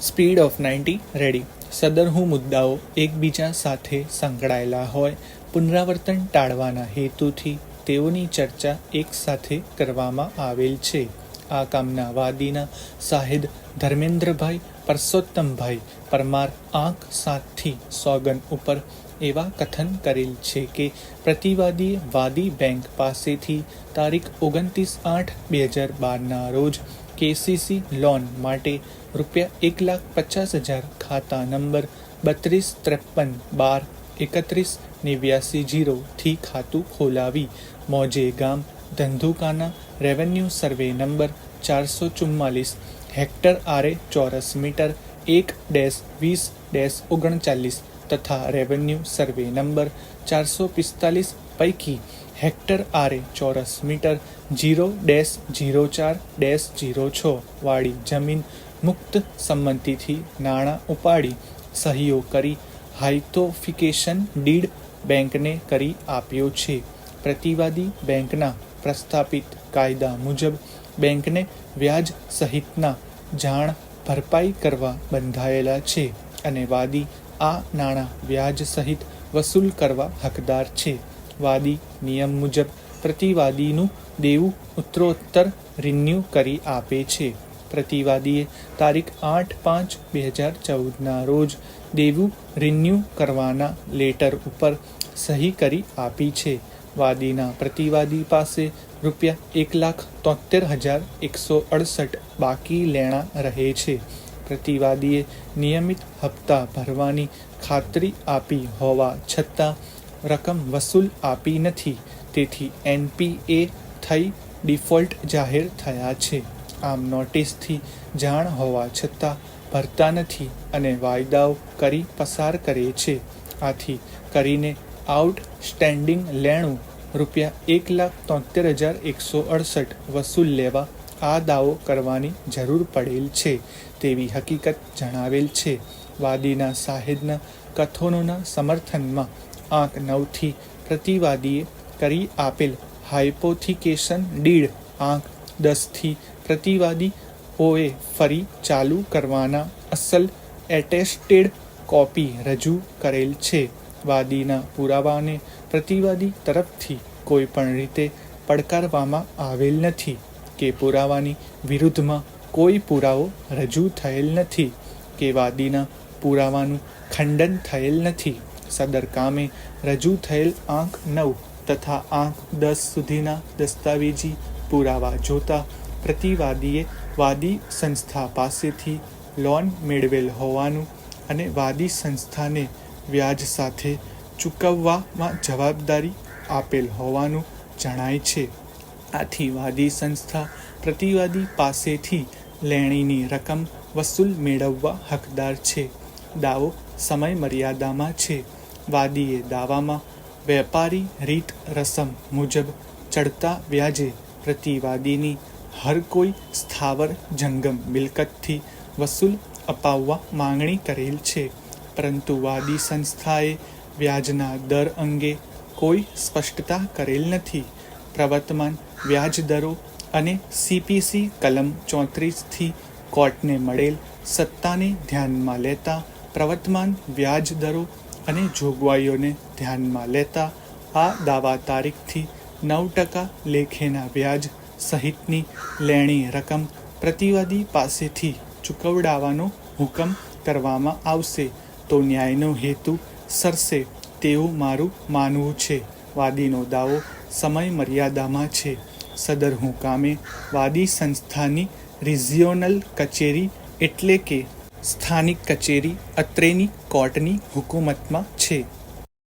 Speed of 90 ready. સદરહુ મુદ્દાઓ એકબીજા સાથે સંકળાયેલા હોય પુનરાવર્તન ટાળવાના હેતુથી તેઓની ચર્ચા એકસાથે કરવામાં આવેલ છે. આ કામના વાદીના સાહેદ ધર્મેન્દ્રભાઈ પરસોત્તમભાઈ પરમાર આંક 7થી સોગન ઉપર એવા કથન કરેલ છે કે પ્રતિવાદીએ વાદી બેંક પાસેથી તારીખ 29/8/2012 રોજ કેસીસી લોન માટે ₹1,50,000 ખાતા નંબર 3253123189 થી ખાતું ખોલાવી મોજે ગામ ધંધુકાના રેવન્યુ સર્વે નંબર 444 હેક્ટર આરે ચોરસ મીટર 1-20-39 તથા રેવન્યુ સર્વે નંબર 445 પૈકી હેક્ટર આરે ચોરસ મીટર 0-04-06 વાળી જમીન મુક્ત સંમતિથી નાણાં ઉપાડી સહીઓ કરી હાઇથોફિકેશન ડીડ બેંકને કરી આપ્યો છે. પ્રતિવાદી બેંકના પ્રસ્થાપિત કાયદા મુજબ બેંકને વ્યાજ સહિતના જાણ ભરપાઈ કરવા બંધાયેલા છે અને વાદી આ નાણાં વ્યાજ સહિત વસૂલ કરવા હકદાર છે. વાદી નિયમ મુજબ પ્રતિવાદીનું દેવું ઉત્તરોત્તર રિન્યુ કરી આપે છે. પ્રતિવાદીએ તારીખ 8/5/2014 રોજ દેવું રિન્યુ કરવાના લેટર ઉપર સહી કરી આપી છે. વાદીના પ્રતિવાદી પાસે ₹1,73,168 બાકી લેણા રહે છે. પ્રતિવાદીએ નિયમિત હપ્તા ભરવાની ખાતરી આપી હોવા છતાં રકમ વસૂલ આપી નથી, તેથી NPA થઈ ડિફોલ્ટ જાહેર થયા છે. આમ નોટિસથી જાણ હોવા છતાં ભરતા નથી અને વાયદાઓ કરી પસાર કરે છે. આથી કરીને આઉટસ્ટેન્ડિંગ લેણું ₹1,73,168 વસૂલ લેવા આ દાવો કરવાની જરૂર પડેલ છે તેવી હકીકત જણાવેલ છે. વાદીના સાહેદના કથનોના સમર્થનમાં આંક 9થી પ્રતિવાદીએ કરી આપેલ હાઇપોથિકેશન ડીડ આંક 10થી પ્રતિવાદીઓએ ફરી ચાલુ કરવાના અસલ એટેસ્ટેડ કોપી રજૂ કરેલ છે. વાદીના પુરાવાને પ્રતિવાદી તરફથી કોઈ પણ રીતે પડકારવામાં આવેલ નથી કે પુરાવાની વિરુદ્ધમાં કોઈ પુરાવો રજૂ થયેલ નથી કે વાદીના પુરાવાનું ખંડન થયેલ નથી. સદર કામે રજૂ થયેલ આંક 9 તથા આંક 10 સુધીના દસ્તાવેજી પુરાવા જોતા પ્રતિવાદીએ વાદી સંસ્થા પાસેથી લોન મેળવેલ હોવાનું અને વાદી સંસ્થાને વ્યાજ સાથે ચૂકવવામાં જવાબદારી આપેલ હોવાનું જણાય છે. આથી વાદી સંસ્થા પ્રતિવાદી પાસેથી લેણીની રકમ વસૂલ મેળવવા હકદાર છે. દાવો સમય મર્યાદામાં છે. વાદીએ દાવામાં વેપારી રીત રસમ મુજબ ચડતા વ્યાજે પ્રતિવાદીની હર કોઈ સ્થાવર જંગમ મિલકતથી વસૂલ અપાવવા માંગણી કરેલ છે, પરંતુ વાદી સંસ્થાએ વ્યાજના દર અંગે કોઈ સ્પષ્ટતા કરેલ નથી. પ્રવર્તમાન વ્યાજ દરો અને CPC કલમ 34થી કોર્ટને મળેલ સત્તાને ધ્યાનમાં લેતા પ્રવર્તમાન વ્યાજ દરો અને જોગવાઈઓને ધ્યાનમાં લેતા આ દાવા તારીખથી 9% લેખેના વ્યાજ સહિતની લેણી રકમ પ્રતિવાદી પાસેથી ચૂકવડાવવાનો હુકમ કરવામાં આવશે તો ન્યાયનો હેતુ સરશે તેવું મારું માનવું છે. વાદીનો દાવો સમય મર્યાદામાં છે. સદરહુ કામે વાદી સંસ્થાની રિજિયોનલ કચેરી એટલે કે સ્થાનિક કચેરી અત્રેની કોર્ટની હુકુમતમાં છે.